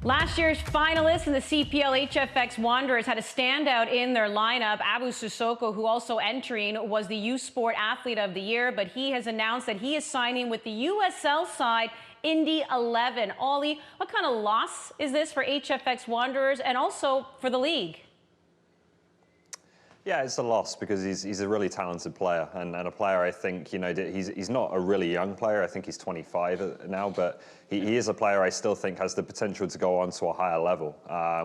Last year's finalists in the CPL HFX Wanderers had a standout in their lineup. Abu Sissoko, who also entering, was the Youth Sport Athlete of the Year, but he has announced that he is signing with the USL side, Indy 11. Ollie, what kind of loss is this for HFX Wanderers and also for the league? Yeah, it's a loss because he's a really talented player and a player I think, you know, he's not a really young player. I think he's 25 now, but he is a player I still think has the potential to go on to a higher level.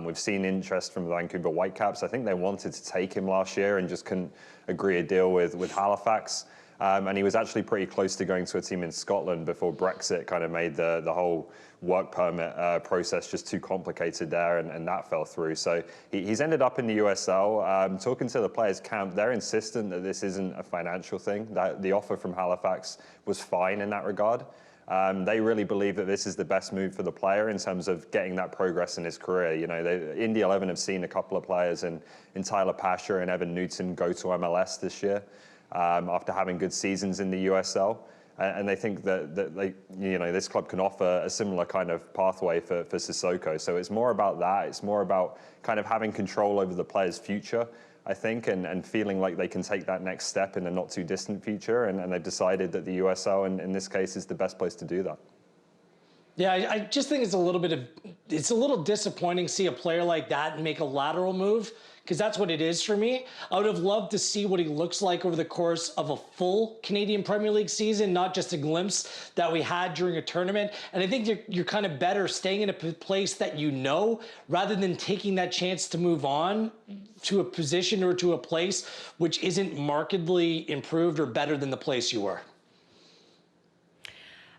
We've seen interest from the Vancouver Whitecaps. I think they wanted to take him last year and just couldn't agree a deal with Halifax. And he was actually pretty close to going to a team in Scotland before Brexit kind of made the whole work permit process just too complicated there, and that fell through. So he's ended up in the USL. Talking to the players' camp, they're insistent that this isn't a financial thing, that the offer from Halifax was fine in that regard. They really believe that this is the best move for the player in terms of getting that progress in his career. You know, Indy 11 have seen a couple of players in Tyler Pasha and Evan Newton go to MLS this year. After having good seasons in the USL, and they think that this club can offer a similar kind of pathway for Sissoko. So it's more about that. It's more about kind of having control over the player's future, I think, and feeling like they can take that next step in a not too distant future. And they've decided that the USL, in this case, is the best place to do that. Yeah, I just think it's a little disappointing to see a player like that make a lateral move, because that's what it is for me. I would have loved to see what he looks like over the course of a full Canadian Premier League season, not just a glimpse that we had during a tournament. And I think you're kind of better staying in a place that you know, rather than taking that chance to move on to a position or to a place which isn't markedly improved or better than the place you were.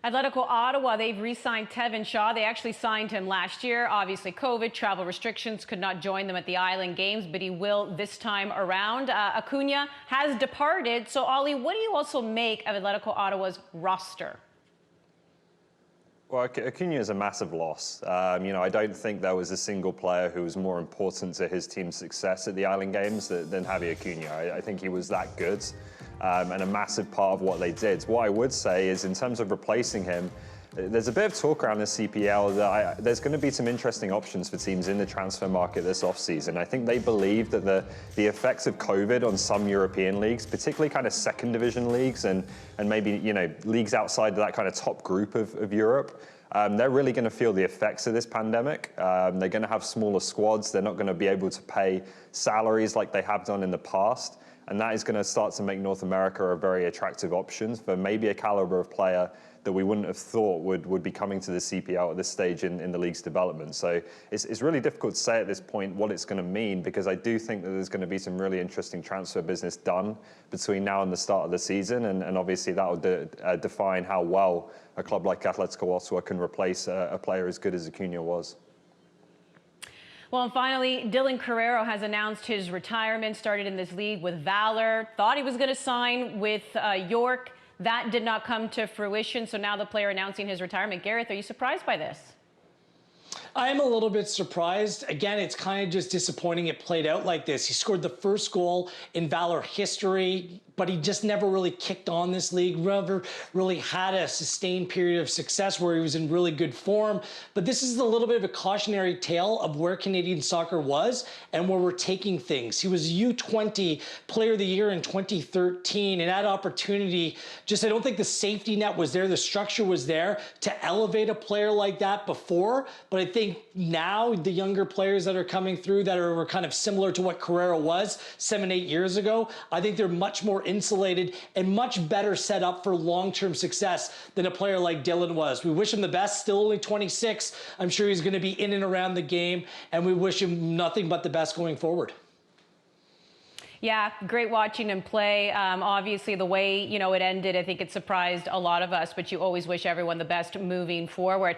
Atletico Ottawa, they've re-signed Tevin Shaw. They actually signed him last year. Obviously, COVID, travel restrictions could not join them at the Island Games, but he will this time around. Acuna has departed. So, Ollie, what do you also make of Atletico Ottawa's roster? Well, Acuna is a massive loss. You know, I don't think there was a single player who was more important to his team's success at the Island Games than Javi Acuna. I think he was that good. And a massive part of what they did. What I would say is, in terms of replacing him, there's a bit of talk around the CPL that there's going to be some interesting options for teams in the transfer market this offseason. I think they believe that the effects of COVID on some European leagues, particularly kind of second division leagues and maybe, you know, leagues outside of that kind of top group of Europe, they're really going to feel the effects of this pandemic. They're going to have smaller squads. They're not going to be able to pay salaries like they have done in the past. And that is going to start to make North America a very attractive option for maybe a caliber of player that we wouldn't have thought would be coming to the CPL at this stage in the league's development. So it's really difficult to say at this point what it's going to mean, because I do think that there's going to be some really interesting transfer business done between now and the start of the season. And obviously that will define how well a club like Atletico Ottawa can replace a player as good as Acuna was. Well, and finally, Dylan Carreiro has announced his retirement. Started in this league with Valor. Thought he was going to sign with York. That did not come to fruition. So now the player announcing his retirement. Gareth, are you surprised by this? I'm a little bit surprised. Again, it's kind of just disappointing it played out like this. He scored the first goal in Valor history, but he just never really kicked on this league, never really had a sustained period of success where he was in really good form. But this is a little bit of a cautionary tale of where Canadian soccer was and where we're taking things. He was U20 Player of the Year in 2013, and that opportunity, I don't think the safety net was there, the structure was there to elevate a player like that before. But I think now the younger players that are coming through that are kind of similar to what Carreiro was 7-8 years ago, I think they're much more insulated and much better set up for long-term success than a player like Dylan was. We wish him the best, still only 26. I'm sure he's going to be in and around the game, and we wish him nothing but the best going forward. Yeah, great watching him play. Obviously, the way, you know, it ended, I think it surprised a lot of us, but you always wish everyone the best moving forward.